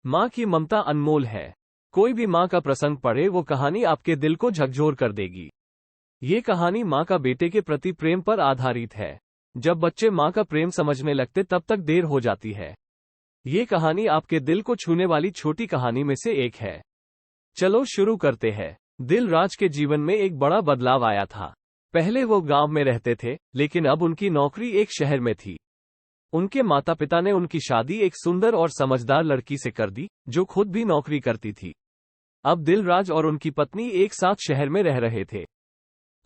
माँ की ममता अनमोल है। कोई भी माँ का प्रसंग पढ़े वो कहानी आपके दिल को झकझोर कर देगी। ये कहानी माँ का बेटे के प्रति प्रेम पर आधारित है। जब बच्चे माँ का प्रेम समझने लगते तब तक देर हो जाती है। ये कहानी आपके दिल को छूने वाली छोटी कहानी में से एक है। चलो शुरू करते हैं। दिलराज के जीवन में एक बड़ा बदलाव आया था। पहले वो गांव में रहते थे, लेकिन अब उनकी नौकरी एक शहर में थी। उनके माता पिता ने उनकी शादी एक सुंदर और समझदार लड़की से कर दी, जो खुद भी नौकरी करती थी। अब दिलराज और उनकी पत्नी एक साथ शहर में रह रहे थे।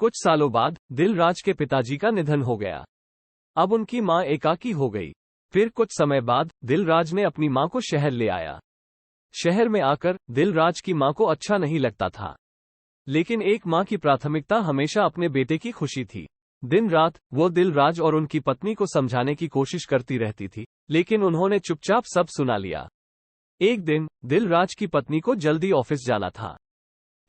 कुछ सालों बाद दिलराज के पिताजी का निधन हो गया। अब उनकी मां एकाकी हो गई। फिर कुछ समय बाद दिलराज ने अपनी मां को शहर ले आया। शहर में आकर दिलराज की मां को अच्छा नहीं लगता था, लेकिन एक मां की प्राथमिकता हमेशा अपने बेटे की खुशी थी। दिन रात वो दिलराज और उनकी पत्नी को समझाने की कोशिश करती रहती थी, लेकिन उन्होंने चुपचाप सब सुना लिया। एक दिन दिलराज की पत्नी को जल्दी ऑफिस जाना था,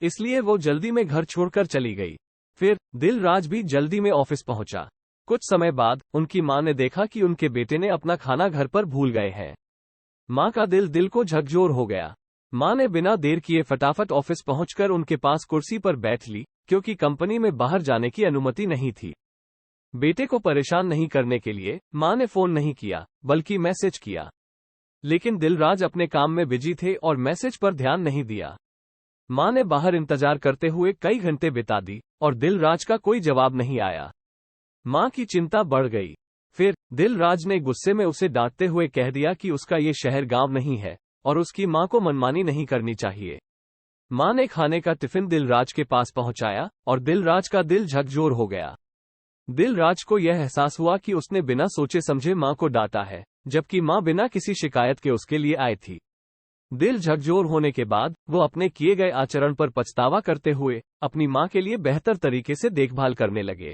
इसलिए वो जल्दी में घर छोड़कर चली गई। फिर दिलराज भी जल्दी में ऑफिस पहुंचा। कुछ समय बाद उनकी मां ने देखा कि उनके बेटे ने अपना खाना घर पर भूल गए हैं। मां का दिल को झकझोर हो गया। मां ने बिना देर किए फटाफट ऑफिस पहुंचकर उनके पास कुर्सी पर बैठ ली, क्योंकि कंपनी में बाहर जाने की अनुमति नहीं थी। बेटे को परेशान नहीं करने के लिए मां ने फोन नहीं किया, बल्कि मैसेज किया। लेकिन दिलराज अपने काम में बिजी थे और मैसेज पर ध्यान नहीं दिया। मां ने बाहर इंतजार करते हुए कई घंटे बिता दी और दिलराज का कोई जवाब नहीं आया। मां की चिंता बढ़ गई। फिर दिलराज ने गुस्से में उसे डांटते हुए कह दिया कि उसका ये शहर गांव नहीं है और उसकी मां को मनमानी नहीं करनी चाहिए। मां ने खाने का टिफिन दिलराज के पास पहुंचाया और दिलराज का दिल झकझोर हो गया। दिलराज को यह एहसास हुआ कि उसने बिना सोचे समझे मां को डांटा है, जबकि मां बिना किसी शिकायत के उसके लिए आई थी। दिल झकझोर होने के बाद वो अपने किए गए आचरण पर पछतावा करते हुए अपनी मां के लिए बेहतर तरीके से देखभाल करने लगे।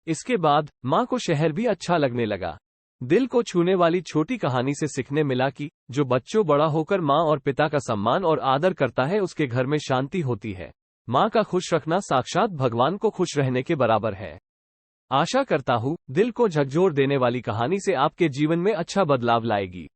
इसके बाद मां को शहर भी अच्छा लगने लगा। दिल को छूने वाली छोटी कहानी से सीखने मिला कि जो बच्चों बड़ा होकर मां और पिता का सम्मान और आदर करता है, उसके घर में शांति होती है। मां का खुश रखना साक्षात भगवान को खुश रहने के बराबर है। आशा करता हूँ दिल को झकझोर देने वाली कहानी से आपके जीवन में अच्छा बदलाव लाएगी।